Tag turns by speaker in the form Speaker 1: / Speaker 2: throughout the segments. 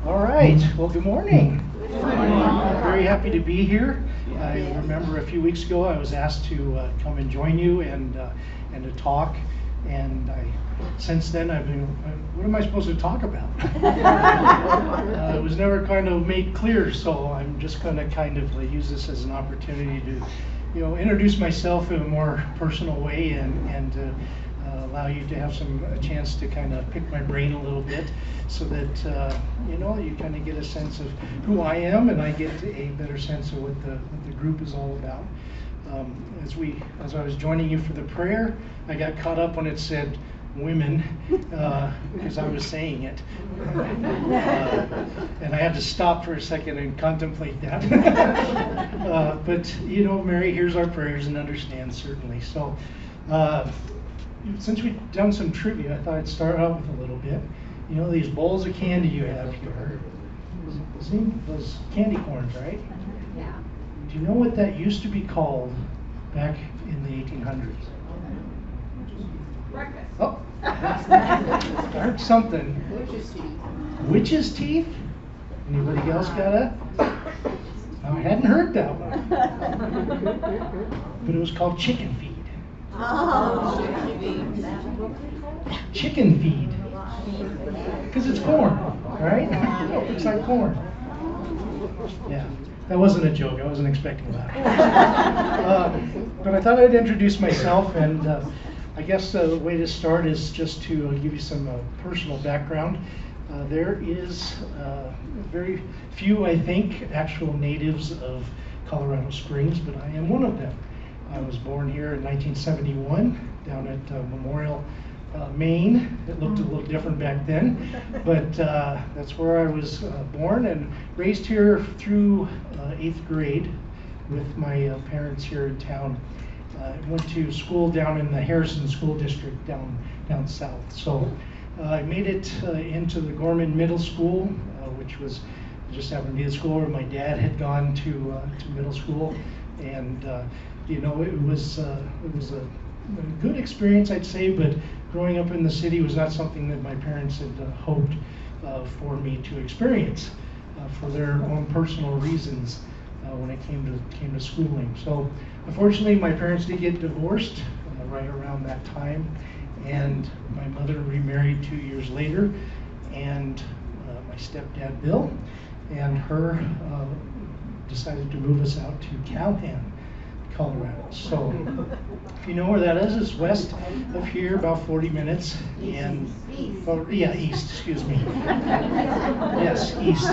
Speaker 1: All right. Well, good morning. I'm very happy to be here. I remember a few weeks ago I was asked to come and join you and to talk. And since then I've been, what am I supposed to talk about? It was never kind of made clear, so I'm just going to kind of use this as an opportunity to, introduce myself in a more personal way and to allow you to have a chance to kind of pick my brain a little bit, so that you kind of get a sense of who I am, and I get a better sense of what the group is all about. As I was joining you for the prayer, I got caught up when it said women, because I was saying it, and I had to stop for a second and contemplate that. But Mary hears our prayers and understands, certainly. So since we've done some trivia, I thought I'd start out with a little bit. These bowls of candy you have here, those candy corns, right?
Speaker 2: Yeah.
Speaker 1: Do you know what that used to be called back in the 1800s?
Speaker 2: Breakfast.
Speaker 1: Oh, start something.
Speaker 2: Witch's teeth.
Speaker 1: Witch's teeth? Anybody else got it? I hadn't heard that one. But it was called chicken feed.
Speaker 2: Oh,
Speaker 1: Chicken feed. Because it's corn, right? It looks like corn. Yeah, that wasn't a joke. I wasn't expecting that. But I thought I'd introduce myself, and I guess the way to start is just to give you some personal background. There is very few, I think, actual natives of Colorado Springs, but I am one of them. I was born here in 1971 down at Memorial, Maine. It looked a little different back then, but that's where I was born and raised here through 8th grade with my parents here in town. I went to school down in the Harrison School District down south. So I made it into the Gorman Middle School, which was just happened to be the school where my dad had gone to middle school, and it was a good experience, I'd say, but growing up in the city was not something that my parents had hoped for me to experience for their own personal reasons when it came to schooling. So unfortunately, my parents did get divorced right around that time, and my mother remarried 2 years later, and my stepdad Bill and her decided to move us out to Calhoun, Colorado. So if you know where that is, it's west of here, about 40 minutes. And east, excuse me. Yes, east.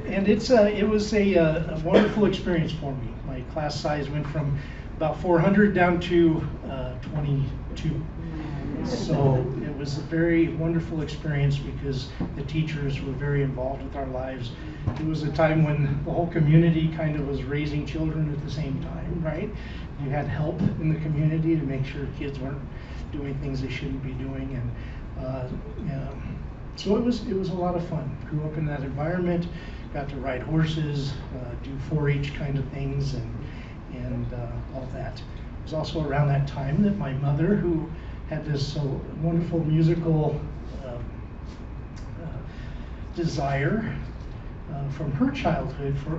Speaker 1: And it was a wonderful experience for me. My class size went from about 400 down to 22. So it was a very wonderful experience because the teachers were very involved with our lives. It was a time when the whole community kind of was raising children at the same time, right? You had help in the community to make sure kids weren't doing things they shouldn't be doing, and so it was a lot of fun. Grew up in that environment, got to ride horses, do 4-H kind of things, and all that. It was also around that time that my mother, who had this wonderful musical desire from her childhood for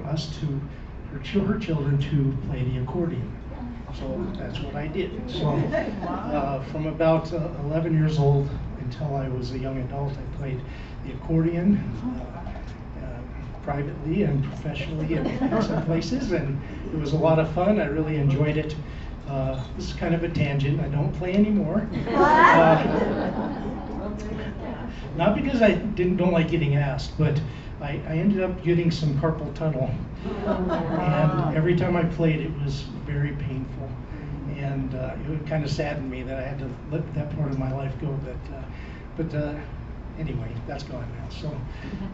Speaker 1: her children to play the accordion. So that's what I did. So from about 11 years old until I was a young adult, I played the accordion privately and professionally in some places, and it was a lot of fun. I really enjoyed it. This is kind of a tangent. I don't play anymore. Not because I don't like getting asked, but I ended up getting some carpal tunnel, and every time I played, it was very painful, and it would kind of sadden me that I had to let that part of my life go. But anyway, that's gone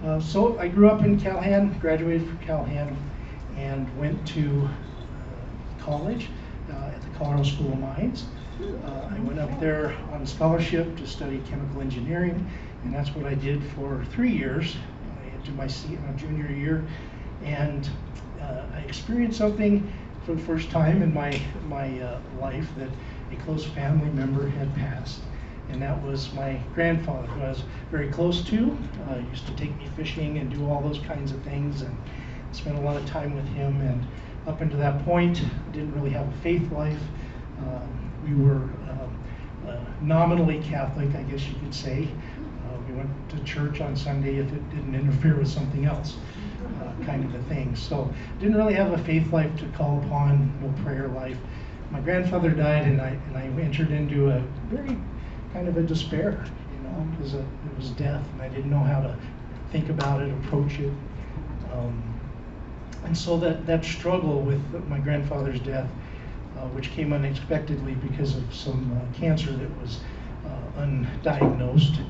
Speaker 1: now. So I grew up in Calhoun, graduated from Calhoun, and went to college at the Colorado School of Mines. I went up there on scholarship to study chemical engineering, and that's what I did for 3 years into my junior year. And I experienced something for the first time in my life, that a close family member had passed. and that was my grandfather, who I was very close to. Used to take me fishing and do all those kinds of things, and spent a lot of time with him. And up until that point, didn't really have a faith life. We were nominally Catholic, I guess you could say. We went to church on Sunday if it didn't interfere with something else, kind of a thing. So didn't really have a faith life to call upon, no prayer life. My grandfather died, and I entered into a very kind of a despair, because it was death, and I didn't know how to think about it, approach it. And so that struggle with my grandfather's death, which came unexpectedly because of some cancer that was undiagnosed.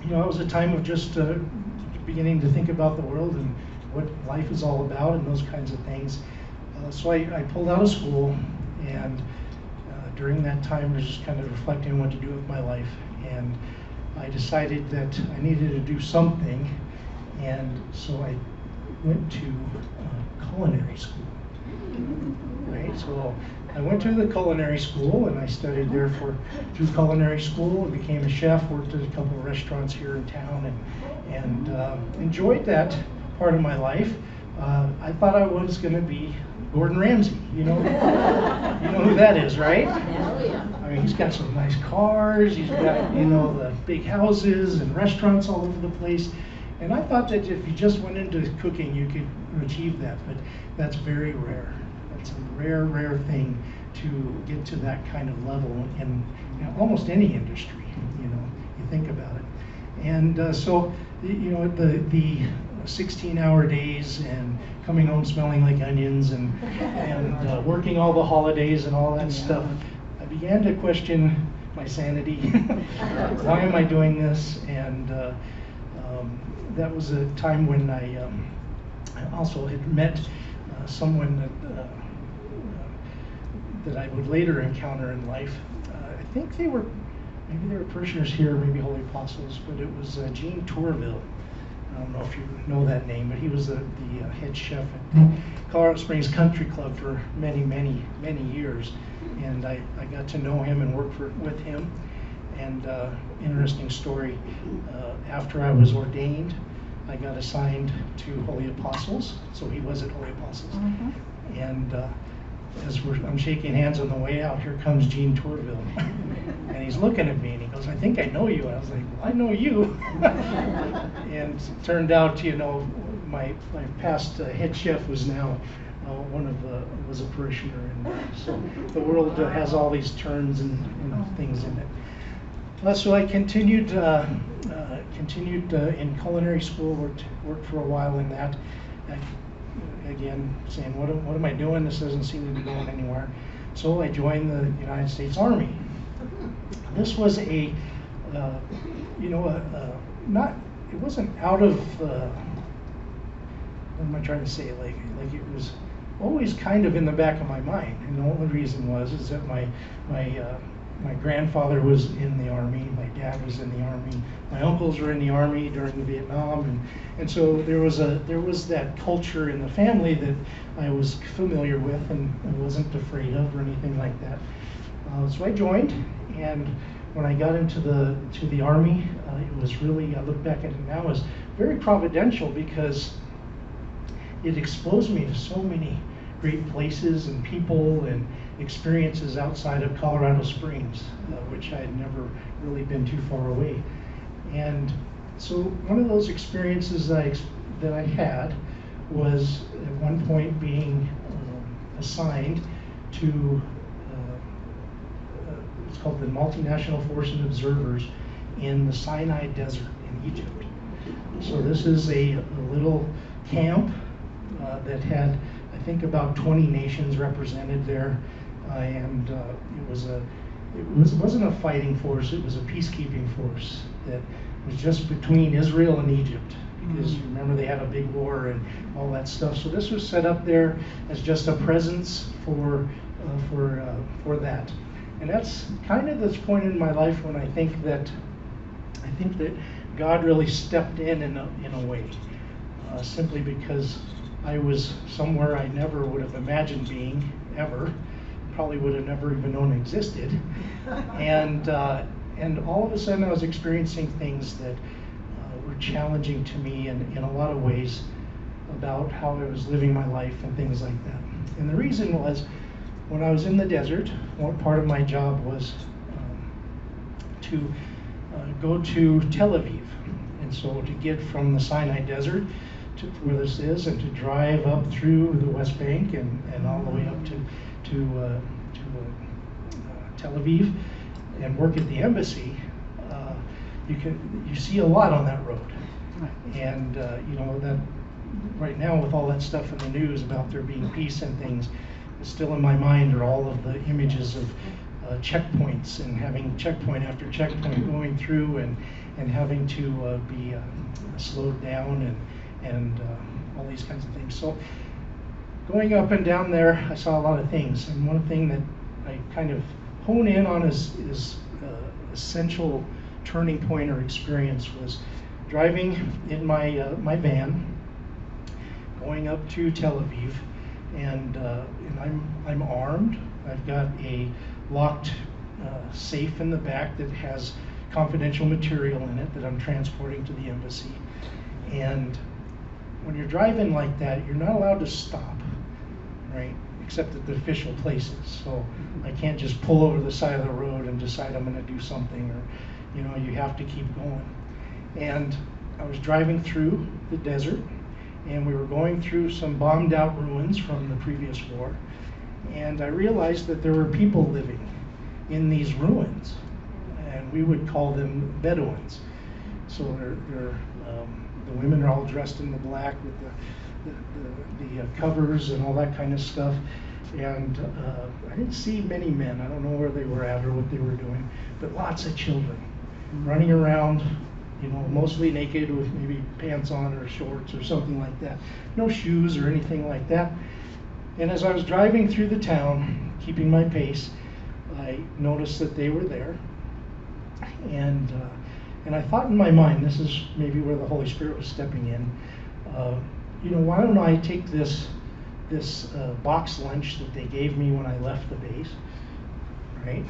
Speaker 1: It was a time of just beginning to think about the world and what life is all about and those kinds of things. So I pulled out of school, and during that time I was just kind of reflecting on what to do with my life. And I decided that I needed to do something, and so I went to culinary school. Right, so I went to the culinary school, and I studied there through culinary school, and became a chef. Worked at a couple of restaurants here in town, and enjoyed that part of my life. I thought I was going to be Gordon Ramsay. You know who that is, right? I mean, he's got some nice cars. He's got the big houses and restaurants all over the place. And I thought that if you just went into cooking, you could achieve that, but that's very rare. It's a rare thing to get to that kind of level in almost any industry. You think about it. And so the 16-hour days and coming home smelling like onions and working all the holidays and all that stuff, I began to question my sanity. Why am I doing this? And that was a time when I also had met someone that I would later encounter in life. I think they were parishioners here, maybe Holy Apostles, but it was Gene Tourville. I don't know if you know that name, but he was the head chef at the Colorado Springs Country Club for many years. And I got to know him and work with him. And interesting story, after I was ordained, I got assigned to Holy Apostles, so he was at Holy Apostles. And as I'm shaking hands on the way out, here comes Gene Tourville. And he's looking at me and he goes, "I think I know you." And I was like, "Well, I know you." And it turned out, my past head chef was now was a parishioner. And so the world has all these turns and things in it. So I continued in culinary school, worked for a while in that. Again, saying, what am I doing? This doesn't seem to be going anywhere. So I joined the United States Army. This was it wasn't out of, what am I trying to say? Like it was always kind of in the back of my mind. And the only reason is that my grandfather was in the Army, my dad was in the Army, my uncles were in the Army during Vietnam, and so there was that culture in the family that I was familiar with and wasn't afraid of or anything like that. So I joined, and when I got into the Army, it was really, I look back at it now, as very providential, because it exposed me to so many great places and people and experiences outside of Colorado Springs, which I had never really been too far away. And so one of those experiences that I had was at one point being assigned to, it's called the Multinational Force of Observers in the Sinai Desert in Egypt. So this is a little camp that had, I think, about 20 nations represented there. And it wasn't a fighting force, it was a peacekeeping force that was just between Israel and Egypt, because you remember they had a big war and all that stuff. So this was set up there as just a presence for that. And that's kind of this point in my life when I think that God really stepped in a way, simply because I was somewhere I never would have imagined being ever. probably would have never even known existed. And all of a sudden I was experiencing things that were challenging to me in a lot of ways about how I was living my life and things like that. And the reason was, when I was in the desert, one part of my job was to go to Tel Aviv. And so to get from the Sinai Desert to where this is, and to drive up through the West Bank and all the way up to Tel Aviv and work at the embassy, you see a lot on that road. And that right now, with all that stuff in the news about there being peace and things, still in my mind are all of the images of checkpoints, and having checkpoint after checkpoint going through, and having to be slowed down, and all these kinds of things. So going up and down there, I saw a lot of things, and one thing that I kind of hone in on is essential turning point or experience was driving in my van, going up to Tel Aviv, and I'm armed. I've got a locked safe in the back that has confidential material in it that I'm transporting to the embassy. And when you're driving like that, you're not allowed to stop, right? Except at the official places. So I can't just pull over the side of the road and decide I'm going to do something, or you have to keep going. And I was driving through the desert, and we were going through some bombed out ruins from the previous war, and I realized that there were people living in these ruins, and we would call them Bedouins. So the women are all dressed in the black with the covers and all that kind of stuff, and I didn't see many men. I don't know where they were at or what they were doing, but lots of children running around, mostly naked with maybe pants on or shorts or something like that. No shoes or anything like that. And as I was driving through the town, keeping my pace, I noticed that they were there. And I thought in my mind, this is maybe where the Holy Spirit was stepping in, why don't I take this box lunch that they gave me when I left the base, right?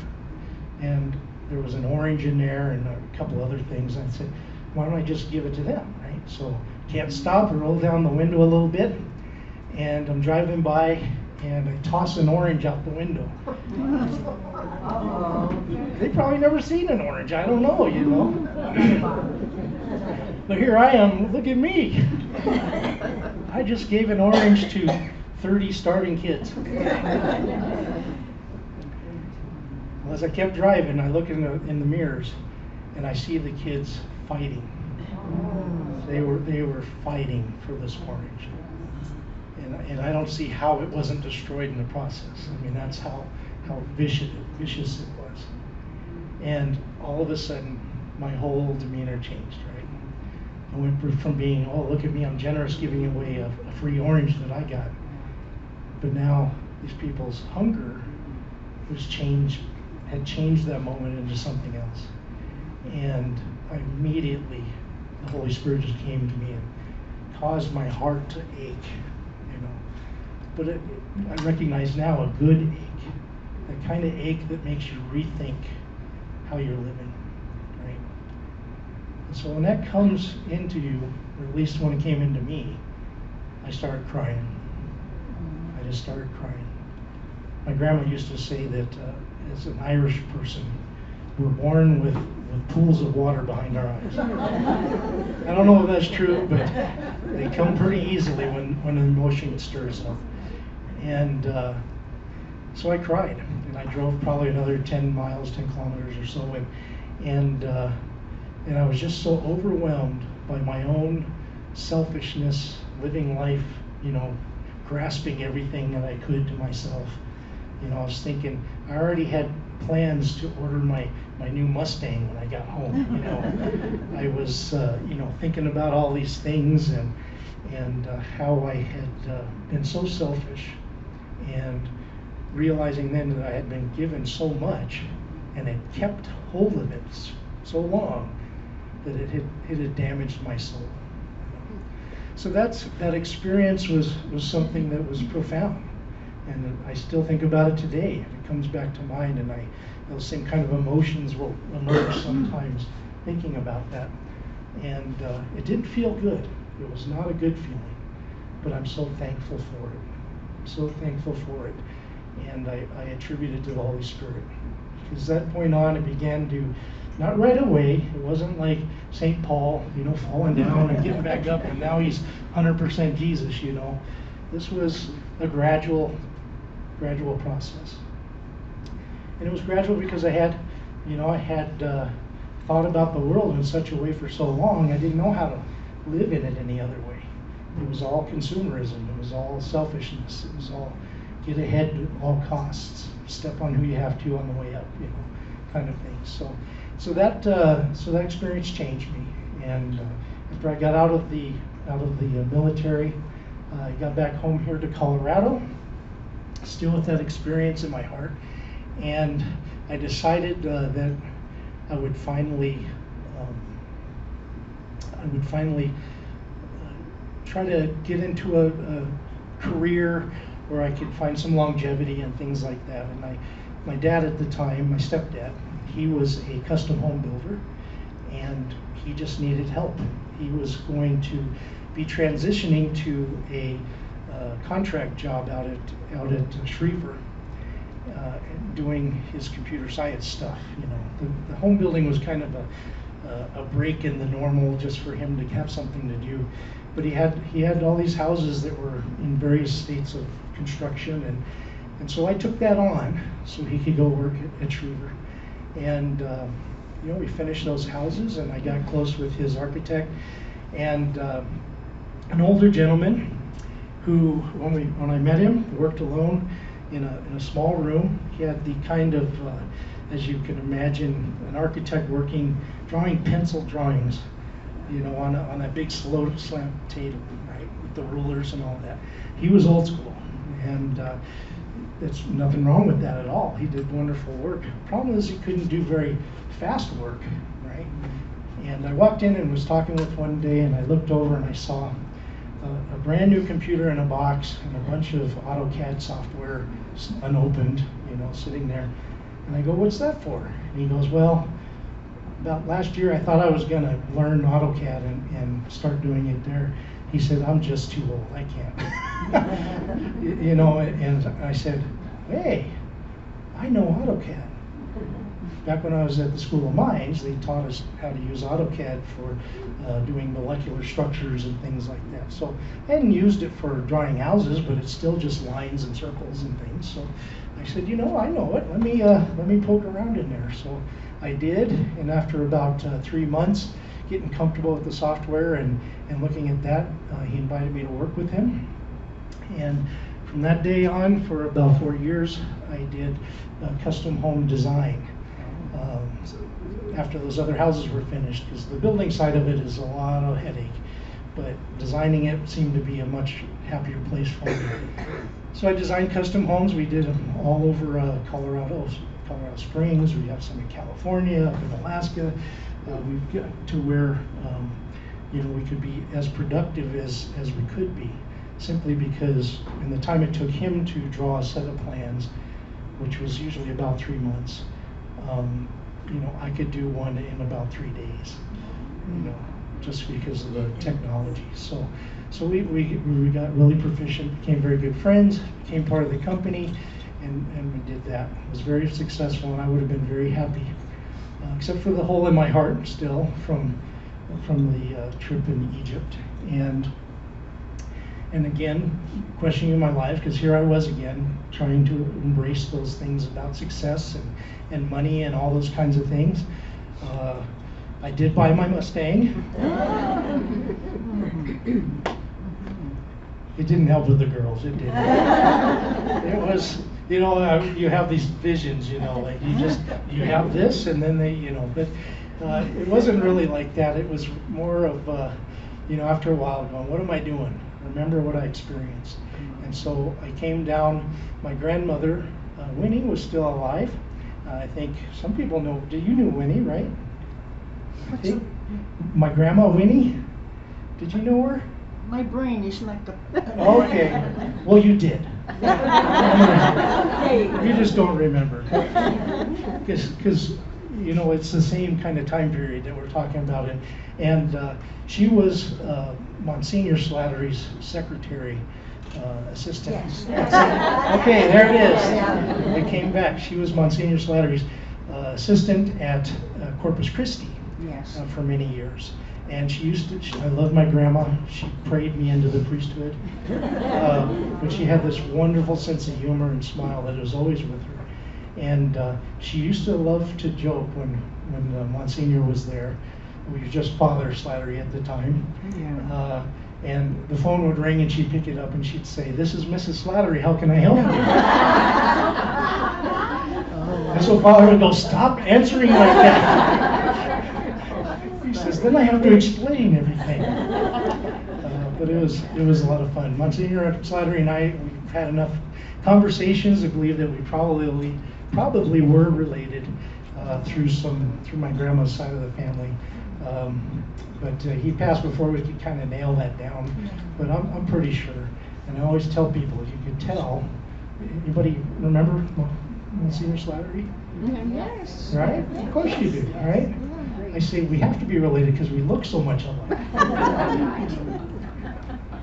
Speaker 1: And there was an orange in there and a couple other things. I said, why don't I just give it to them, right? So can't stop, I roll down the window a little bit, and I'm driving by, and I toss an orange out the window. They probably never seen an orange, I don't know, But here I am, look at me. I just gave an orange to 30 starving kids. Well, as I kept driving, I look in the mirrors, and I see the kids fighting. They were fighting for this orange, and I don't see how it wasn't destroyed in the process. I mean, that's how vicious it was. And all of a sudden, my whole demeanor changed. Right? I went from being, oh, look at me, I'm generous, giving away a free orange that I got, but now these people's hunger had changed that moment into something else. And immediately the Holy Spirit just came to me and caused my heart to ache, But I recognize now a good ache, the kind of ache that makes you rethink how you're living, right? And so when that comes into you, or at least when it came into me, I started crying. I just started crying. My grandma used to say that as an Irish person, we're born with pools of water behind our eyes. I don't know if that's true, but they come pretty easily when an emotion stirs up. And so I cried, and I drove probably another 10 kilometers or so, and I was just so overwhelmed by my own selfishness, living life, grasping everything that I could to myself. I was thinking, I already had plans to order my new Mustang when I got home. I was, thinking about all these things and how I had been so selfish, and realizing then that I had been given so much and had kept hold of it so long that it had damaged my soul. So that experience was something that was profound. And I still think about it today. It comes back to mind, and those same kind of emotions will emerge sometimes thinking about that. And it didn't feel good. It was not a good feeling, but I'm so thankful for it. I'm so thankful for it. And I attribute it to the Holy Spirit. Because that point on, it began to, not right away, it wasn't like St. Paul, falling down and getting back up, and now he's 100% Jesus, This was a gradual process. And it was gradual because I had thought about the world in such a way for so long, I didn't know how to live in it any other way. It was all consumerism. It was all selfishness. It was all get ahead at all costs. Step on who you have to on the way up, kind of thing. So that experience changed me. And after I got out of the military, I got back home here to Colorado, still with that experience in my heart, and I decided that I would finally try to get into a career where I could find some longevity and things like that. And my dad at the time, my stepdad, he was a custom home builder, and he just needed help. He was going to be transitioning to a contract job out at Schriever, doing his computer science stuff. The home building was kind of a break in the normal, just for him to have something to do. But he had all these houses that were in various states of construction, and so I took that on so he could go work at Schriever. And we finished those houses, and I got close with his architect, and an older gentleman who, when I met him, worked alone in a small room. He had the kind of, as you can imagine, an architect drawing pencil drawings, on that big slant table, right, with the rulers and all that. He was old school, and there's nothing wrong with that at all. He did wonderful work. The problem is he couldn't do very fast work, right? And I walked in and was talking with one day, and I looked over and I saw a brand new computer in a box and a bunch of AutoCAD software unopened, sitting there. And I go, "What's that for?" And he goes, "Well, about last year I thought I was going to learn AutoCAD and start doing it there." He said, "I'm just too old. I can't." And I said, "Hey, I know AutoCAD." Back when I was at the School of Mines, they taught us how to use AutoCAD for doing molecular structures and things like that. So I hadn't used it for drawing houses, but it's still just lines and circles and things. So I said, I know it. Let me poke around in there. So I did, and after about 3 months, getting comfortable with the software and looking at that, he invited me to work with him. And from that day on, for about 4 years, I did custom home design. After those other houses were finished, because the building side of it is a lot of headache, but designing it seemed to be a much happier place for me. So I designed custom homes. We did them all over Colorado Springs. We have some in California, up in Alaska. We've got to where we could be as productive as we could be, simply because in the time it took him to draw a set of plans, which was usually about 3 months, I could do one in about 3 days, just because of the technology. So we got really proficient, became very good friends, became part of the company, and we did that. It was very successful, and I would have been very happy, except for the hole in my heart still from the trip in Egypt, and again, questioning my life, because here I was again trying to embrace those things about success and money and all those kinds of things. I did buy my Mustang. It didn't help with the girls, it didn't. It was, you have these visions, like you have this and then they, but it wasn't really like that. It was more of, after a while going, what am I doing? Remember what I experienced. And so I came down, my grandmother, Winnie, was still alive. I think some people know, you knew Winnie, right? I think my grandma Winnie, did you know her?
Speaker 3: My brain is like a...
Speaker 1: Okay, well you did. You just don't remember. Because, you know, it's the same kind of time period that we're talking about. And she was Monsignor Slattery's secretary, assistant.
Speaker 2: Yes.
Speaker 1: Okay, there it is. It came back. She was Monsignor Slattery's assistant at Corpus Christi.
Speaker 2: Yes.
Speaker 1: For many years. And she used to, I love my grandma. She prayed me into the priesthood. But she had this wonderful sense of humor and smile that was always with her. And she used to love to joke when Monsignor was there. We were just Father Slattery at the time.
Speaker 2: Yeah.
Speaker 1: And the phone would ring and she'd pick it up and she'd say, "This is Mrs. Slattery, how can I help you?" And so Father would go, "Stop answering like that." He says, "Then I have to explain everything." But it was a lot of fun. Monsignor Slattery and I, we've had enough conversations to believe that we probably were related through my grandma's side of the family. But he passed before we could kind of nail that down. But I'm pretty sure. And I always tell people, you could tell. Anybody remember Monsignor Slattery?
Speaker 2: Yes.
Speaker 1: Right? Of course you do, right? I say we have to be related because we look so much alike.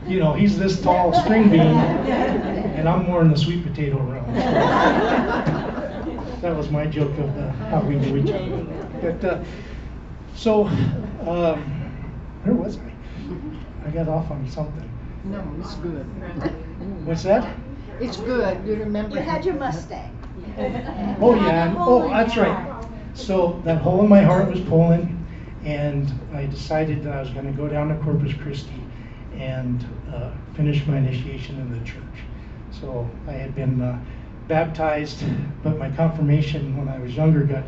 Speaker 1: You know, he's this tall string bean, and I'm more in the sweet potato realm. That was my joke of how we knew each other. But where was I? I got off on something.
Speaker 2: No, it's good.
Speaker 1: What's that?
Speaker 2: It's good. You remember?
Speaker 3: You had your Mustang.
Speaker 1: Oh yeah. Oh, that's right. So that hole in my heart was pulling, and I decided that I was going to go down to Corpus Christi and finish my initiation in the church. So I had been baptized, but my confirmation when I was younger got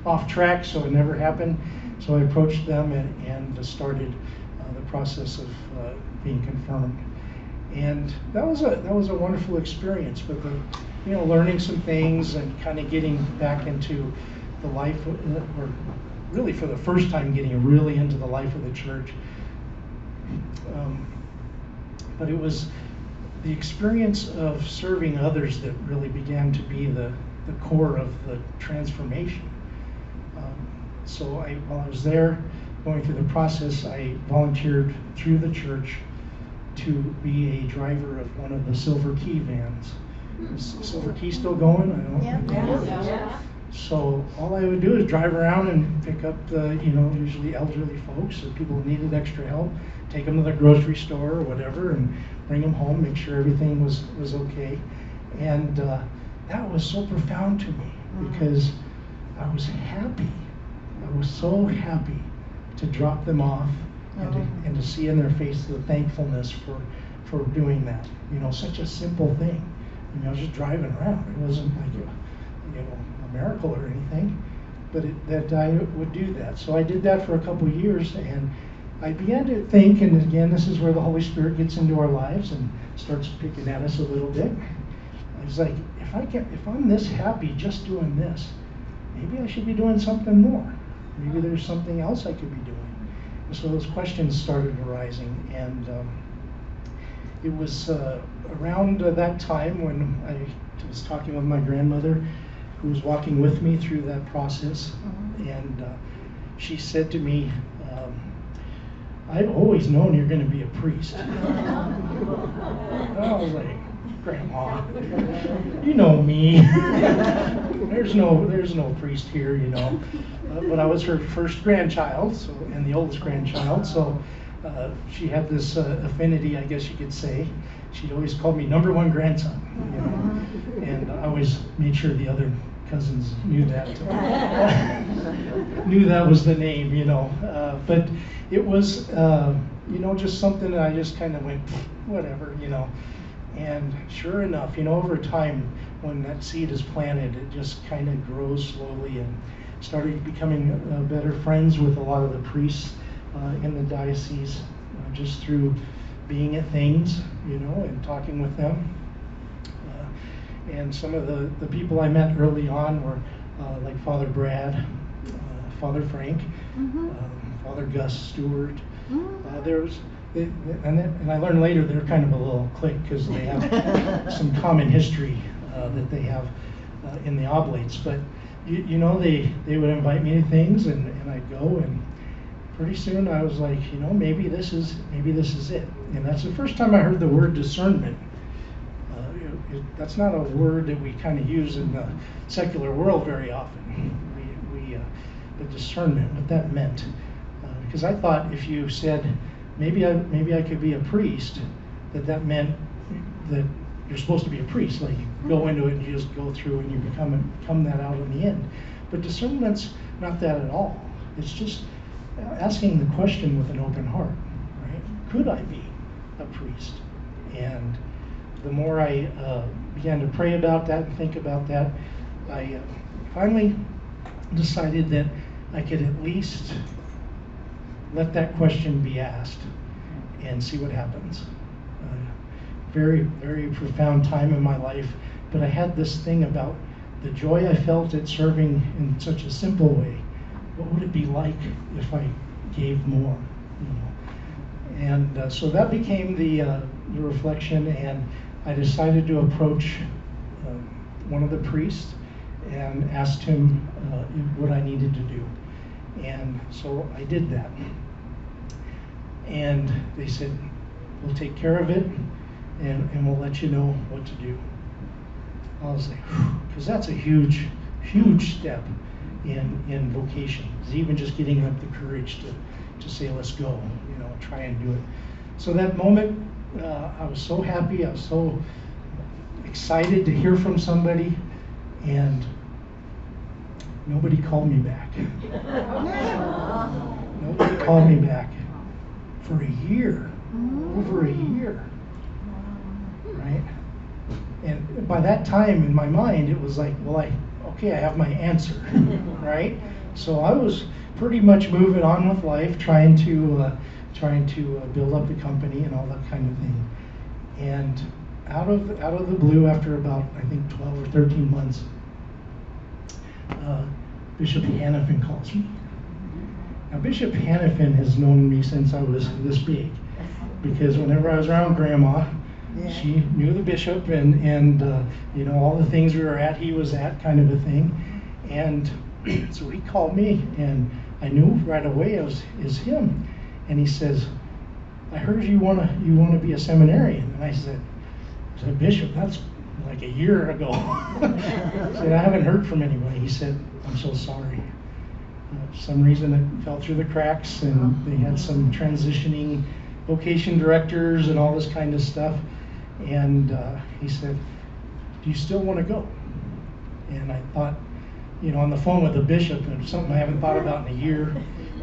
Speaker 1: off track, so it never happened. So I approached them and started the process of being confirmed. And that was a wonderful experience, but learning some things and kind of getting back into the life, or really for the first time getting really into the life of the church. But it was the experience of serving others that really began to be the core of the transformation. So while I was there going through the process, I volunteered through the church to be a driver of one of the Silver Key vans. Is Silver Key still going? I don't know.
Speaker 3: Yeah.
Speaker 1: So all I would do is drive around and pick up the, usually elderly folks or people who needed extra help, take them to the grocery store or whatever, and bring them home, make sure everything was okay. And that was so profound to me because I was happy. I was so happy to drop them off and to see in their face the thankfulness for doing that. Such a simple thing. I was just driving around. It wasn't like a miracle or anything, but that I would do that. So I did that for a couple of years, and I began to think, and again, this is where the Holy Spirit gets into our lives and starts picking at us a little bit. I was like, if I'm this happy just doing this, maybe I should be doing something more. Maybe there's something else I could be doing. And so those questions started arising, and it was around that time when I was talking with my grandmother, who was walking with me through that process, and she said to me, "I've always known you're going to be a priest." I was like, "Grandma, you know me. There's no priest here, But I was her first grandchild, and the oldest grandchild, so she had this affinity, I guess you could say. She'd always called me number one grandson, and I always made sure the other cousins knew that. Knew that was the name, But it was, just something that I just kind of went, whatever, And sure enough, over time, when that seed is planted, it just kind of grows slowly, and started becoming better friends with a lot of the priests in the diocese, just through being at things, and talking with them. And some of the people I met early on were like Father Brad, Father Frank, Father Gus Stewart. There And I learned later they're kind of a little clique because they have some common history that they have in the oblates. But you know, they would invite me to things, and I'd go, and pretty soon I was like, you know, maybe this is it. And that's the first time I heard the word discernment. That's not a word that we kind of use in the secular world very often. The discernment, what that meant. Because I thought if you said, maybe I could be a priest, that meant that you're supposed to be a priest. Like you go into it and you just go through and you become that out in the end. But discernment's not that at all. It's just asking the question with an open heart, right? Could I be a priest? And the more I began to pray about that and think about that, I finally decided that I could at least let that question be asked and see what happens. Very, very profound time in my life, but I had this thing about the joy I felt at serving in such a simple way. What would it be like if I gave more? You know? And so that became the reflection, and I decided to approach one of the priests and asked him what I needed to do. And so I did that. And they said, we'll take care of it, and we'll let you know what to do. I was like, because that's a huge, huge step in vocation. It's even just getting up the courage to say, let's go, you know, try and do it. So that moment, I was so happy, I was so excited to hear from somebody, and nobody called me back. Nobody called me back for a year, over a year, right? And by that time in my mind, it was like, well, I have my answer, right? So I was pretty much moving on with life, trying to build up the company and all that kind of thing. And out of the blue, after about I think 12 or 13 months, Bishop Hannafin calls me. Now Bishop Hannafin has known me since I was this big, because whenever I was around Grandma, she knew the bishop, and you know, all the things we were at, he was at, kind of a thing. And so he called me, and I knew right away it was him. And he says, I heard you want to be a seminarian. And I said, Bishop, that's like a year ago. I said, I haven't heard from anybody. He said, I'm so sorry. For some reason it fell through the cracks, and they had some transitioning vocation directors and all this kind of stuff. And he said, do you still want to go? And I thought, you know, on the phone with the bishop, and something I haven't thought about in a year.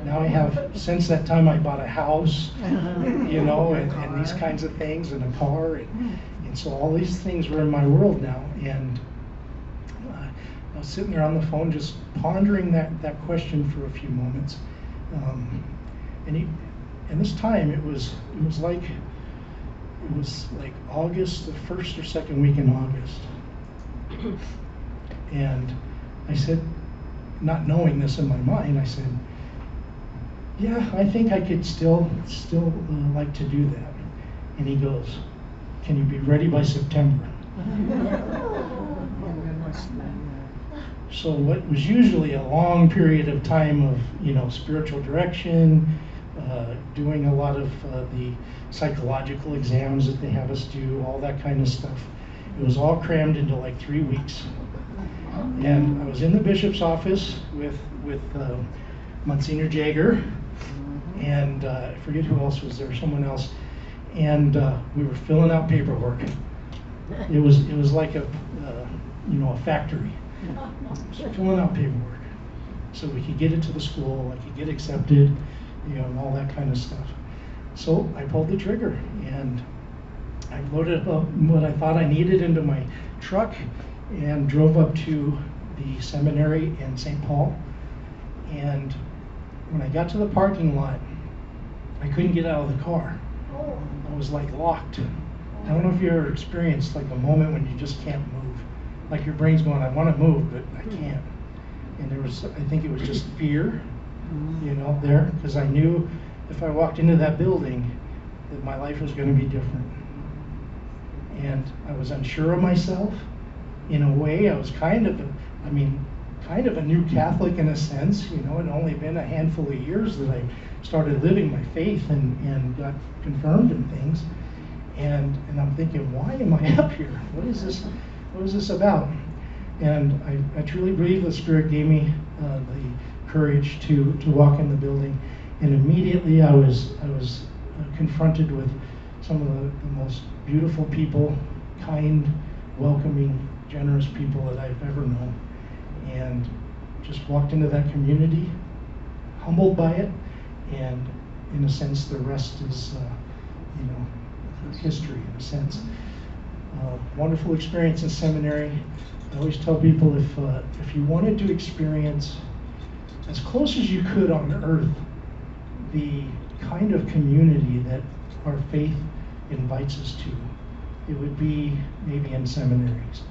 Speaker 1: Now I have, since that time I bought a house, you know, and these kinds of things, and a car, and so all these things were in my world now. And I was sitting there on the phone just pondering that question for a few moments. And this time it was like August, the first or second week in August. And I said, not knowing this in my mind, I said, yeah, I think I could still like to do that. And he goes, can you be ready by September? So what was usually a long period of time of, you know, spiritual direction, doing a lot of the psychological exams that they have us do, all that kind of stuff. It was all crammed into like 3 weeks. And I was in the bishop's office with Monsignor Jager, and I forget who else was there, someone else, and we were filling out paperwork. It was like a factory, so filling out paperwork so we could get it to the school, I could get accepted, you know, and all that kind of stuff. So I pulled the trigger, and I loaded up what I thought I needed into my truck and drove up to the seminary in St. Paul. And when I got to the parking lot, I couldn't get out of the car. I was like locked. I don't know if you ever experienced like a moment when you just can't move. Like your brain's going, I want to move, but I can't. And I think it was just fear, you know, there, because I knew if I walked into that building, that my life was going to be different. And I was unsure of myself. In a way, I was kind of a new Catholic in a sense. It had only been a handful of years that I started living my faith and got confirmed in things. And I'm thinking, why am I up here? What is this about? And I truly believe the Spirit gave me the courage to walk in the building. And immediately I was confronted with some of the most beautiful people, kind, welcoming, generous people that I've ever known. And just walked into that community, humbled by it, and in a sense the rest is history in a sense. Wonderful experience in seminary. I always tell people if you wanted to experience as close as you could on earth the kind of community that our faith invites us to, it would be maybe in seminaries.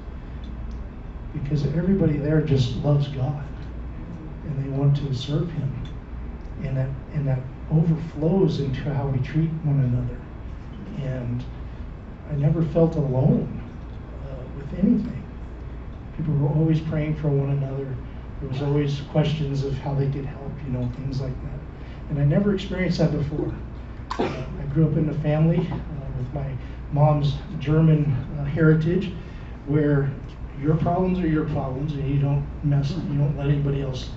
Speaker 1: Because everybody there just loves God and they want to serve Him. And that overflows into how we treat one another. And I never felt alone with anything. People were always praying for one another. There was always questions of how they could help, things like that. And I never experienced that before. I grew up in a family with my mom's German heritage, where your problems are your problems, and you don't let anybody else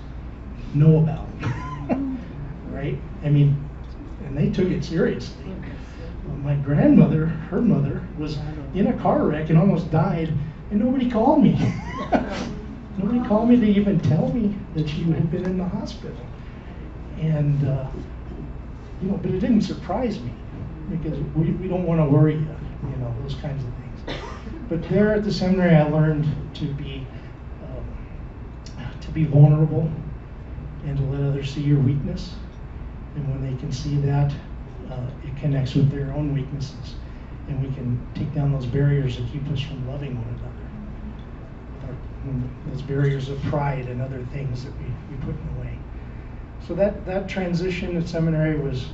Speaker 1: know about them. Right? And they took it seriously. My grandmother, her mother, was in a car wreck and almost died, and nobody called me. Nobody called me to even tell me that she had been in the hospital. And, but it didn't surprise me, because we don't want to worry you, those kinds of things. But there at the seminary, I learned to be vulnerable and to let others see your weakness. And when they can see that, it connects with their own weaknesses. And we can take down those barriers that keep us from loving one another. Those barriers of pride and other things that we put in the way. So that transition at seminary was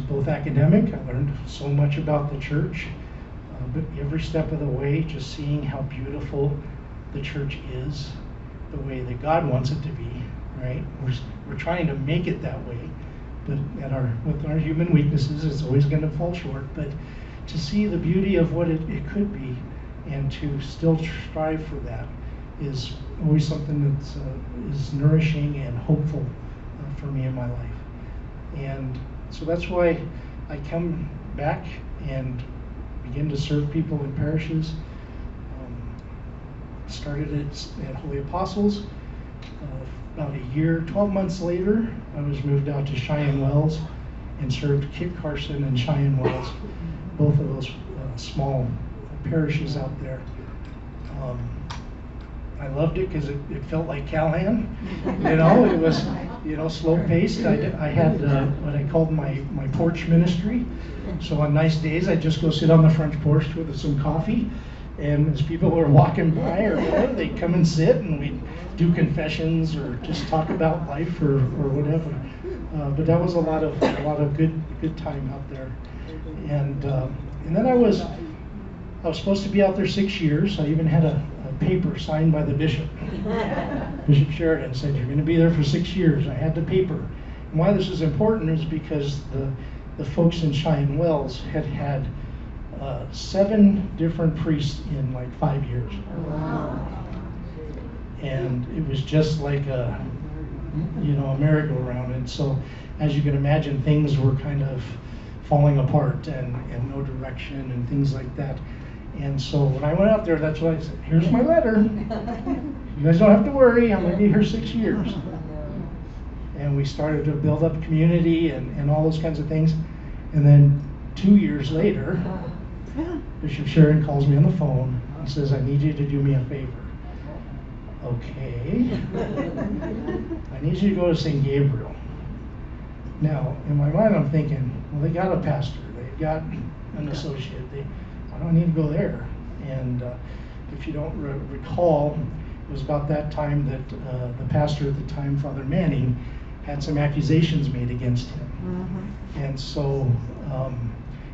Speaker 1: both academic. I learned so much about the church, but every step of the way, just seeing how beautiful the church is, the way that God wants it to be. Right? We're trying to make it that way, but with our human weaknesses, it's always going to fall short. But to see the beauty of what it could be, and to still strive for that, is always something that is nourishing and hopeful for me in my life. And so that's why I come back and begin to serve people in parishes. Started at Holy Apostles. About a year, 12 months later, I was moved out to Cheyenne Wells and served Kit Carson and Cheyenne Wells, both of those small parishes out there. I loved it because it felt like Callahan. It was slow paced. I had what I called my porch ministry. So on nice days, I'd just go sit on the front porch with some coffee, and as people were walking by or whatever, they'd come and sit, and we'd do confessions or just talk about life or whatever. But that was a lot of good time out there. And then I was supposed to be out there 6 years. I even had a paper signed by the bishop. Bishop Sheridan said, "You're going to be there for 6 years." I had the paper. And why this is important is because the folks in Cheyenne Wells had 7 different priests in like 5 years.
Speaker 2: Wow.
Speaker 1: And it was just like a merry-go-round. And so, as you can imagine, things were kind of falling apart and no direction and things like that. And so when I went out there, that's what I said, "Here's my letter. You guys don't have to worry. I'm going to be here 6 years." And we started to build up community and all those kinds of things. And then 2 years later, Bishop Sheridan calls me on the phone and says, "I need you to do me a favor." Okay. "I need you to go to St. Gabriel." Now, in my mind, I'm thinking, well, they got a pastor. They've got an associate. I don't need to go there. And if you don't recall, it was about that time that the pastor at the time, Father Manning, had some accusations made against him.
Speaker 2: Mm-hmm.
Speaker 1: And so,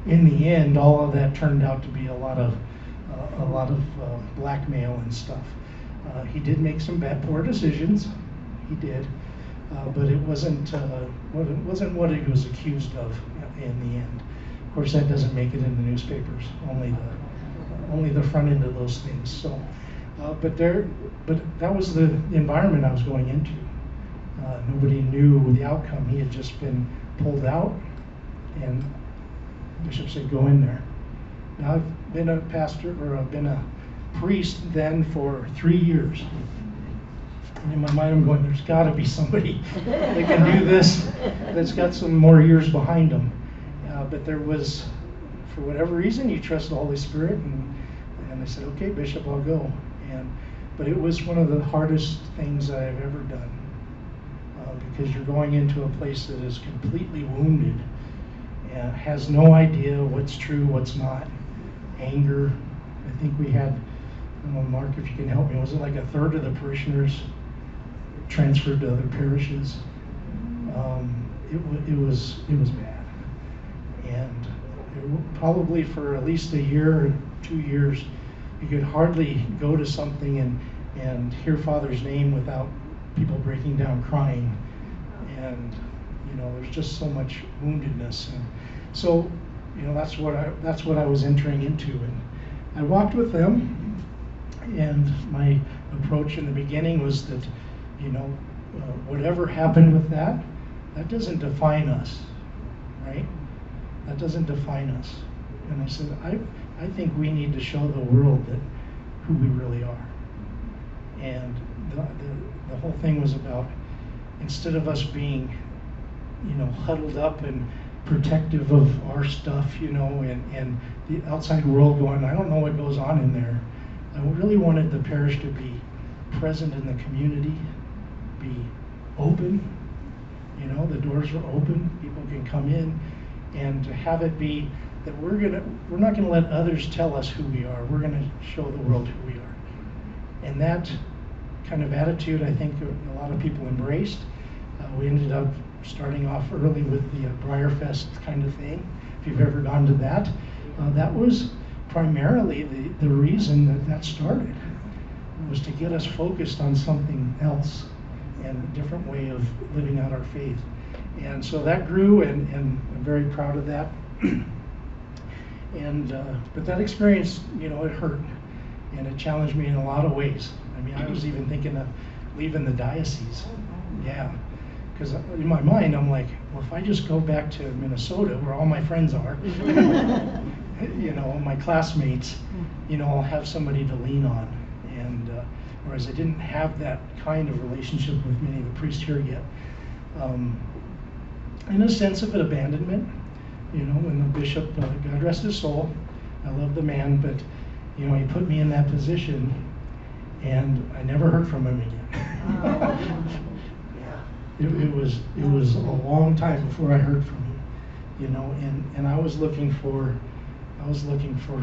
Speaker 1: in the end, all of that turned out to be a lot of blackmail and stuff. He did make some poor decisions. He did, but it wasn't what he was accused of in the end. Of course, that doesn't make it in the newspapers. Only the front end of those things. So, but that was the environment I was going into. Nobody knew the outcome. He had just been pulled out, and Bishop said, "Go in there." Now I've been a pastor, or I've been a priest then for 3 years. And in my mind I'm going, there's got to be somebody that can do this that's got some more years behind them. But there was, for whatever reason, you trust the Holy Spirit, and I said, okay, Bishop, I'll go. But it was one of the hardest things I've ever done, because you're going into a place that is completely wounded and has no idea what's true, what's not. Anger. I think we had, I don't know, Mark, if you can help me, was it like a third of the parishioners transferred to other parishes? It was bad, and probably for at least a year or 2 years, you could hardly go to something and hear Father's name without people breaking down crying, and there's just so much woundedness, and so that's what I was entering into, and I walked with them, and my approach in the beginning was that whatever happened with that doesn't define us, right? That doesn't define us. And I said, I think we need to show the world that who we really are. And the whole thing was about, instead of us being, huddled up and protective of our stuff, and the outside world going, I don't know what goes on in there. I really wanted the parish to be present in the community, be open. The doors are open, people can come in, and to have it be that we're not gonna let others tell us who we are. We're gonna show the world who we are. And that kind of attitude, I think a lot of people embraced. We ended up starting off early with the Briarfest kind of thing. If you've ever gone to that, that was primarily the reason that started, was to get us focused on something else and a different way of living out our faith. And so that grew, and I'm very proud of that. But that experience, it hurt, and it challenged me in a lot of ways. I mean, I was even thinking of leaving the diocese. Yeah, because in my mind, I'm like, well, if I just go back to Minnesota, where all my friends are, my classmates, I'll have somebody to lean on. And whereas I didn't have that kind of relationship with many of the priests here yet. In a sense of an abandonment, when the bishop, God rest his soul, I love the man, but he put me in that position, and I never heard from him again. It was a long time before I heard from him, and I was looking for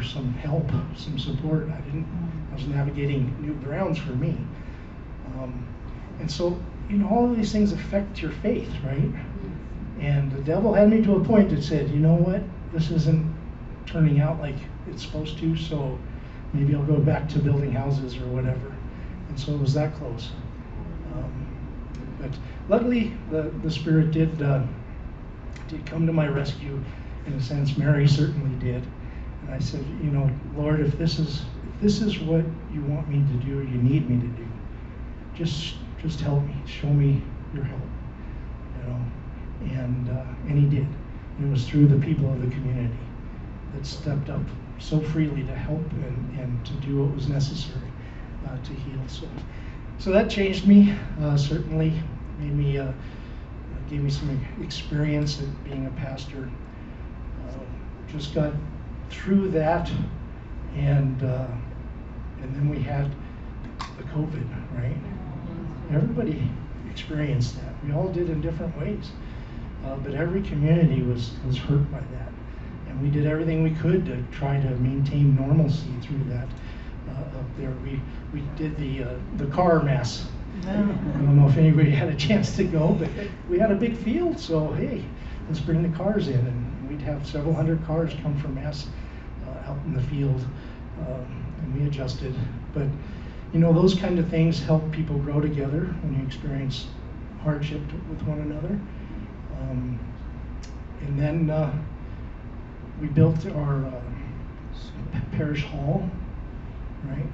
Speaker 1: some help, some support. I was navigating new grounds for me, and so all of these things affect your faith, right? And the devil had me to a point that said, you know what, this isn't turning out like it's supposed to, so maybe I'll go back to building houses or whatever. And so it was that close. But luckily, the Spirit did come to my rescue, in a sense. Mary certainly did. And I said, Lord, if this is what you want me to do, or you need me to do, just help me, show me your help, And he did. And it was through the people of the community that stepped up so freely to help and to do what was necessary to heal. So that changed me, certainly made me, gave me some experience at being a pastor. Just got through that, and then we had the COVID, right? Everybody experienced that. We all did in different ways, but every community was hurt by that, and we did everything we could to try to maintain normalcy through that. Up there, we did the car mass I don't know if anybody had a chance to go, but we had a big field, so hey, let's bring the cars in, and we'd have several hundred cars come from Mass out in the field, and we adjusted. But you know, those kind of things help people grow together when you experience hardship with one another. And then we built our parish hall, right?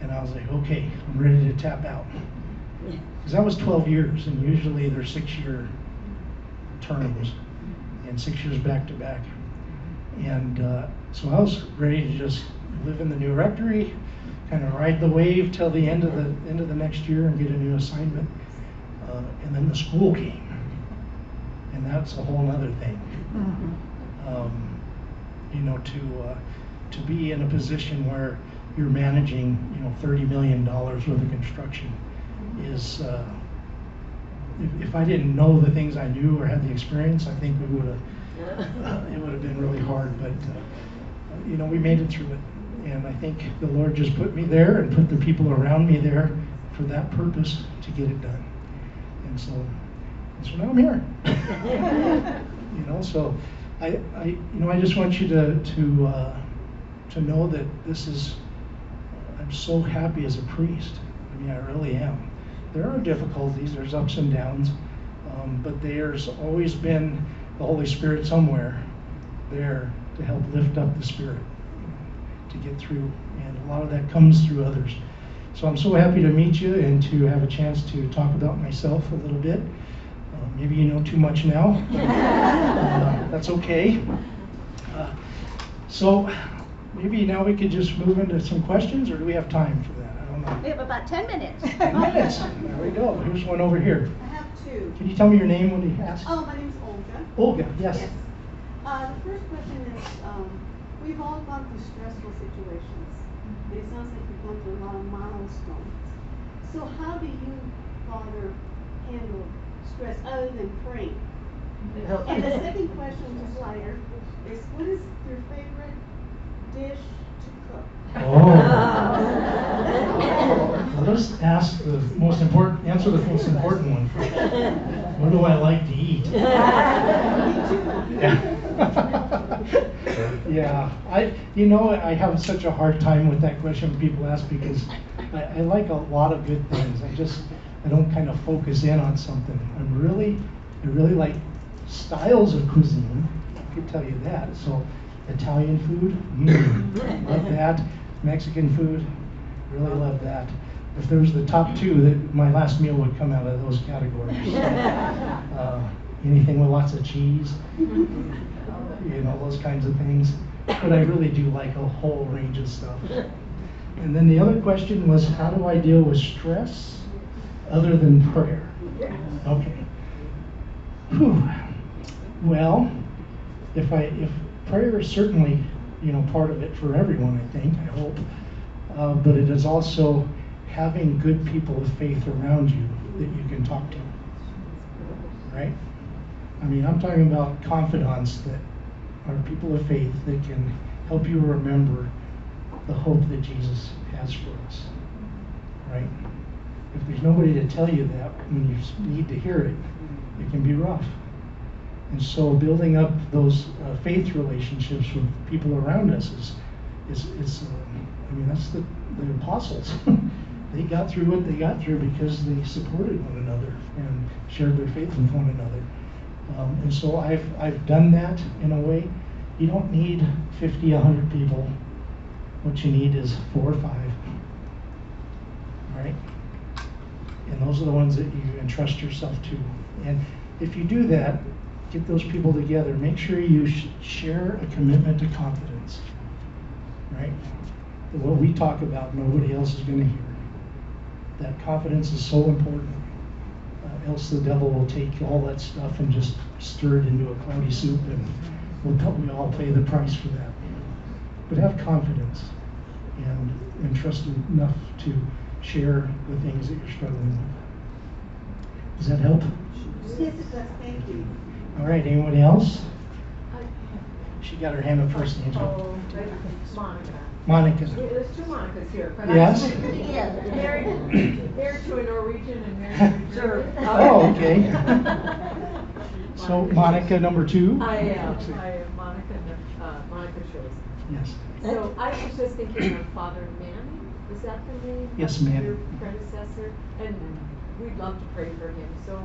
Speaker 1: And I was like, okay, I'm ready to tap out. Because that was 12 years, and usually they're 6-year terms, and 6 years back to back. And so I was ready to just live in the new rectory, kind of ride the wave till the end of the next year and get a new assignment. And then the school came, and that's a whole other thing. You know, to be in a position where you're managing, you know, $30 million worth of construction is, if I didn't know the things I knew or had the experience, I think it would have been really hard. But you know, we made it through it, and I think the Lord just put me there and put the people around me there for that purpose, to get it done. And so now I'm here. You know, so I just want you to know that this is, I'm so happy as a priest. I mean, I really am. There are difficulties, there's ups and downs, but there's always been the Holy Spirit somewhere there to help lift up the spirit, to get through, and a lot of that comes through others. So I'm so happy to meet you and to have a chance to talk about myself a little bit. Maybe you know too much now. That's okay. So maybe now we could just move into some questions, or do we have time for that? I don't know.
Speaker 3: We have about 10 minutes.
Speaker 1: 10 minutes. There we go. Here's one over here.
Speaker 4: I have two.
Speaker 1: Can you tell me your name when you ask?
Speaker 4: Oh, my name's Olga.
Speaker 1: Olga, yes.
Speaker 4: Yes. The first question is, we've all gone through stressful situations. It sounds like you've gone through a lot of milestones. So how do you, Father, handle stress other than praying? And the second question, just lighter, is what is your favorite dish to cook?
Speaker 1: Oh. Let us ask the most important, answer the most important one first. What do I like to eat? Yeah. Yeah, I have such a hard time with that question when people ask, because I like a lot of good things. I don't kind of focus in on something. I really like styles of cuisine. I could tell you that. So Italian food, love that. Mexican food, really love that. If there was the top two, that my last meal would come out of those categories. Anything with lots of cheese, you know, those kinds of things. But I really do like a whole range of stuff. And then the other question was, how do I deal with stress other than prayer? Okay. Whew. Well, if prayer is certainly, you know, part of it for everyone, I think, I hope. But it is also having good people of faith around you that you can talk to, right? I mean, I'm talking about confidants that are people of faith that can help you remember the hope that Jesus has for us, right? If there's nobody to tell you that when you need to hear it, it can be rough. And so building up those faith relationships with people around us is I mean, that's the apostles. They got through what they got through because they supported one another and shared their faith with one another. And so I've done that in a way. You don't need 50, 100 people. What you need is 4 or 5, right? And those are the ones that you entrust yourself to. And if you do that, get those people together. Make sure you share a commitment to confidence, right? That what we talk about, nobody else is going to hear. That confidence is so important. Else the devil will take all that stuff and just stir it into a cloudy soup, and we all pay the price for that. But have confidence and trust enough to share the things that you're struggling with. Does that help?
Speaker 4: Yes, it does. Thank you.
Speaker 1: All right, anybody else? She got her hand up first, Angel.
Speaker 3: Monica.
Speaker 1: Monica.
Speaker 3: There's two Monicas here, but
Speaker 1: Yes?
Speaker 3: I'm married to a Norwegian and married to a German.
Speaker 1: Oh, okay. So Monica number 2?
Speaker 3: I am Monica Schultz.
Speaker 1: Yes.
Speaker 3: So I was just thinking of Father Manning, is that the name?
Speaker 1: Yes,
Speaker 3: of
Speaker 1: Manning.
Speaker 3: Your predecessor, and we'd love to pray for him, so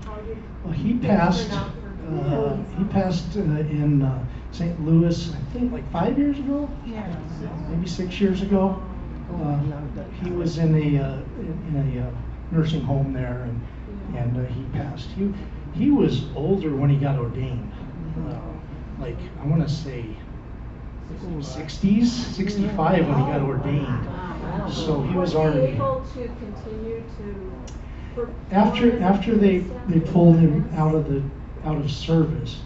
Speaker 3: how did?
Speaker 1: Well, he
Speaker 3: things
Speaker 1: passed.
Speaker 3: turn out for him?
Speaker 1: He passed in St. Louis, I think, like 5 years ago.
Speaker 2: Yeah.
Speaker 1: Maybe 6 years ago. He was in a nursing home there, and he passed. He was older when he got ordained. Like I want to say 60s, 65 when he got ordained. So he was already.
Speaker 3: able to continue to.
Speaker 1: After they pulled him out of service,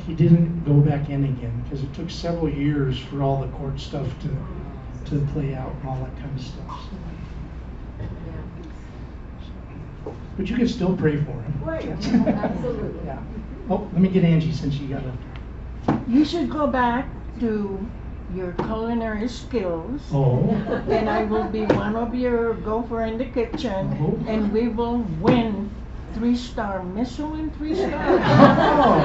Speaker 1: he didn't go back in again because it took several years for all the court stuff to play out and all that kind of stuff. So, but you can still pray for him.
Speaker 3: Right, absolutely.
Speaker 1: Yeah. Oh, let me get Angie since you got up there.
Speaker 2: You should go back to your culinary skills.
Speaker 1: Oh.
Speaker 2: And I will be one of your gopher in the kitchen,
Speaker 1: Oh.
Speaker 2: and we will win 3-star Michelin 3-star.
Speaker 1: Oh.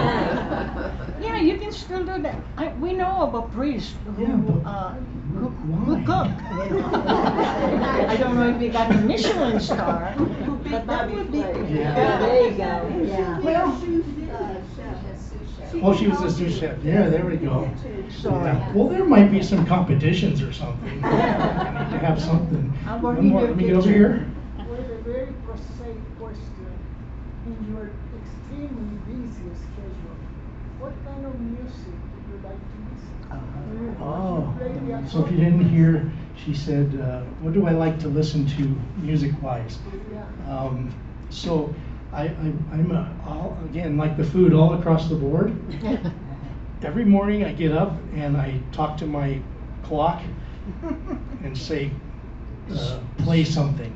Speaker 2: Yeah, you can still do that. We know of a priest who,
Speaker 1: Yeah, but
Speaker 2: who cook. I don't know if he got a Michelin star, but that would be.
Speaker 1: Yeah.
Speaker 3: There you go.
Speaker 4: Yeah.
Speaker 2: Well,
Speaker 1: Oh, she was a sous chef. Yeah, there we go.
Speaker 2: So,
Speaker 1: Yeah. Well, there might be some competitions or something. I need to have something.
Speaker 2: I'm
Speaker 1: One
Speaker 2: working
Speaker 1: more.
Speaker 2: your
Speaker 1: Let me get over
Speaker 2: kitchen.
Speaker 1: here.
Speaker 5: With a very precise question, in your extremely busy schedule, what kind of music would you like to listen to?
Speaker 1: Oh, so if you didn't hear, she said, what do I like to listen to music-wise?
Speaker 5: Yeah.
Speaker 1: So I'm again, like the food all across the board. Every morning I get up and I talk to my clock and say, play something.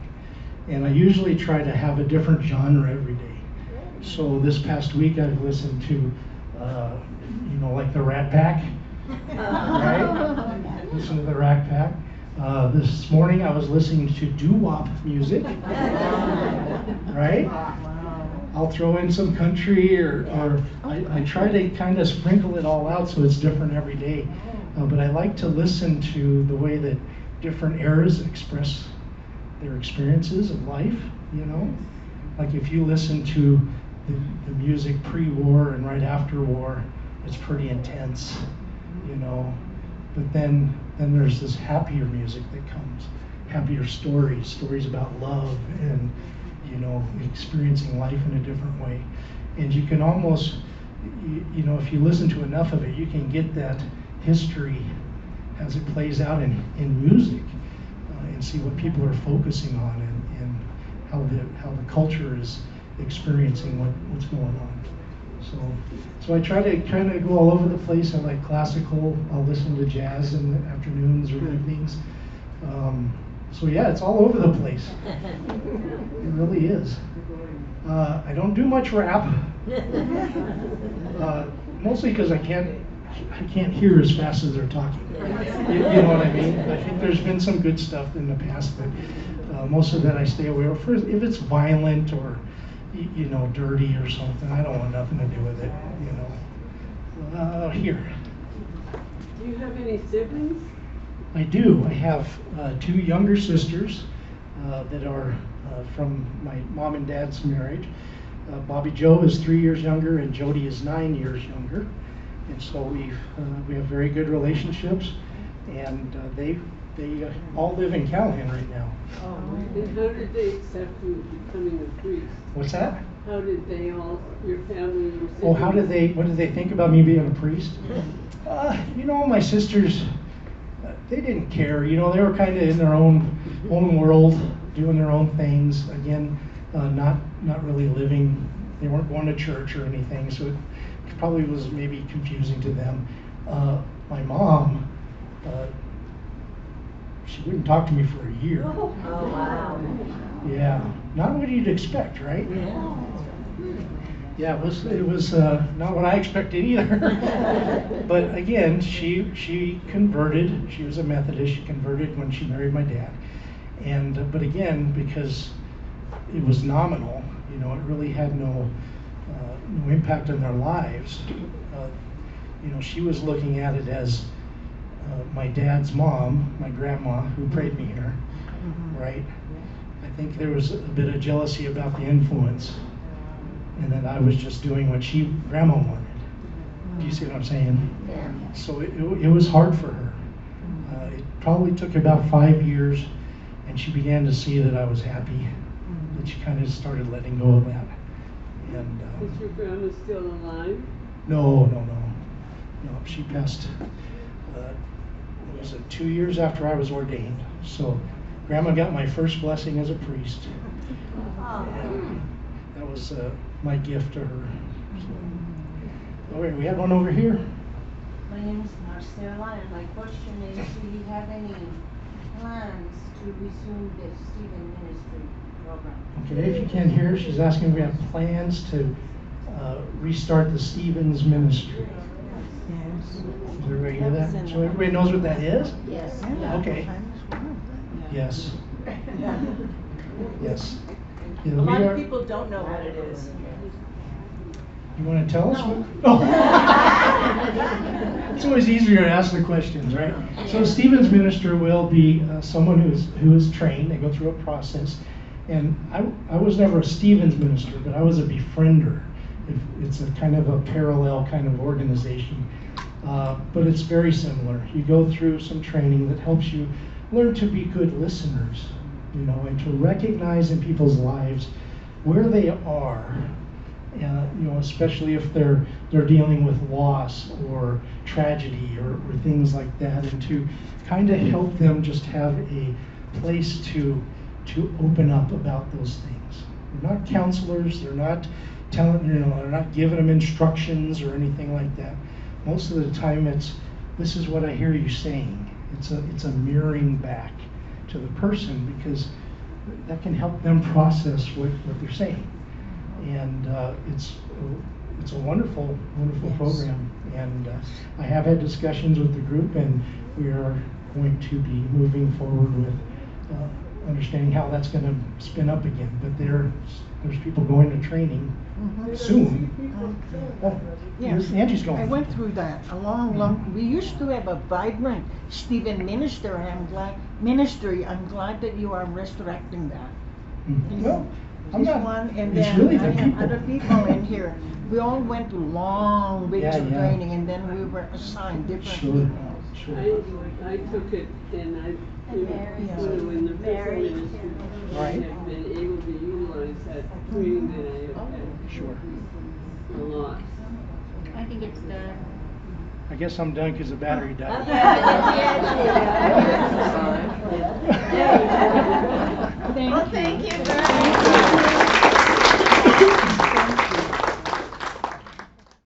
Speaker 1: And I usually try to have a different genre every day. So this past week I've listened to, like the Rat Pack, right? Listen to the Rat Pack. This morning I was listening to doo-wop music, right? I'll throw in some country or I try to kind of sprinkle it all out so it's different every day. But I like to listen to the way that different eras express their experiences of life, Like if you listen to the music pre-war and right after war, it's pretty intense, But then there's this happier music that comes, happier stories about love and, experiencing life in a different way. And you can almost, if you listen to enough of it, you can get that history as it plays out in music and see what people are focusing on and how the culture is experiencing what's going on. So I try to kind of go all over the place. I like classical. I'll listen to jazz in the afternoons or evenings. So yeah, it's all over the place. It really is. I don't do much rap, mostly because I can't hear as fast as they're talking. You know what I mean? I think there's been some good stuff in the past, but most of that I stay away from. If it's violent or dirty or something, I don't want nothing to do with it. Here.
Speaker 4: Do you have any siblings?
Speaker 1: I do. I have 2 younger sisters that are from my mom and dad's marriage. Bobby Joe is 3 years younger, and Jody is 9 years younger. And so we have very good relationships, and they all live in Callahan right now.
Speaker 4: Oh, and how did they accept you becoming a priest?
Speaker 1: What's that?
Speaker 4: How did they all, your family, your siblings?
Speaker 1: Oh, what did they think about me being a priest? My sisters, they didn't care. They were kind of in their own world, doing their own things. Again, not really living. They weren't going to church or anything, so it probably was maybe confusing to them. My mom, she wouldn't talk to me for a year.
Speaker 3: Oh, wow.
Speaker 1: Yeah, not what you'd expect, right?
Speaker 3: Yeah.
Speaker 1: Yeah, it was not what I expected either. But again, she converted. She was a Methodist. She converted when she married my dad. And but again, because it was nominal, you know, it really had no impact on their lives. You know, she was looking at it as my dad's mom, my grandma, who prayed me here, right? I think there was a bit of jealousy about the influence, and that I was just doing what grandma wanted. Do you see what I'm saying?
Speaker 2: Yeah.
Speaker 1: So it was hard for her. It probably took about 5 years, and she began to see that I was happy. That she kind of started letting go of that. And
Speaker 6: is your grandma still alive?
Speaker 1: no, she passed. What was it? 2 years after I was ordained. So, Grandma got my first blessing as a priest. And that was my gift to her. So, okay, we have one over here.
Speaker 7: My name is Marcela, and my question is, do you have any plans to resume the Stephen ministry program?
Speaker 1: Okay, if you can't hear, she's asking if we have plans to restart the Stevens ministry.
Speaker 2: Yes.
Speaker 1: Does everybody hear that? So everybody knows what that is?
Speaker 7: Yes.
Speaker 1: Okay. Yes. Yes. Yeah,
Speaker 3: A lot
Speaker 1: we
Speaker 3: of
Speaker 1: are-
Speaker 3: people don't know what it is.
Speaker 1: You want to tell us? Oh. It's always easier to ask the questions, right? So Stephen's minister will be someone who is trained. They go through a process. And I was never a Stephen's minister, but I was a befriender. It's a kind of a parallel kind of organization. But it's very similar. You go through some training that helps you learn to be good listeners, you know, and to recognize in people's lives where they are. You know, especially if they're dealing with loss or tragedy or things like that, and to kind of help them just have a place to open up about those things. They're not counselors. They're not telling, you know, they're not giving them instructions or anything like that. Most of the time, this is what I hear you saying. It's a mirroring back to the person, because that can help them process what they're saying. And it's a wonderful
Speaker 2: Yes.
Speaker 1: program. And I have had discussions with the group, and we are going to be moving forward with understanding how that's going to spin up again. But there's people going to training soon. Oh,
Speaker 2: Yes.
Speaker 1: Angie's going.
Speaker 2: I went through that a long. We used to have a vibrant Stephen minister, and I'm glad that you are resurrecting that.
Speaker 1: Well, I'm
Speaker 2: This
Speaker 1: not.
Speaker 2: one, and
Speaker 1: It's
Speaker 2: then
Speaker 1: really
Speaker 2: I
Speaker 1: the
Speaker 2: have
Speaker 1: people.
Speaker 2: other people in here. We all went through long weeks of
Speaker 1: Yeah.
Speaker 2: training, and then we were assigned different
Speaker 1: Sure.
Speaker 2: people.
Speaker 1: Sure.
Speaker 6: I took it, and I, you know, in the prison ministry, I
Speaker 1: Right.
Speaker 6: have been able to utilize that training that I have had
Speaker 1: Sure.
Speaker 6: a lot.
Speaker 7: I think it's done.
Speaker 1: I guess I'm done because the battery died.
Speaker 2: Thank you very much.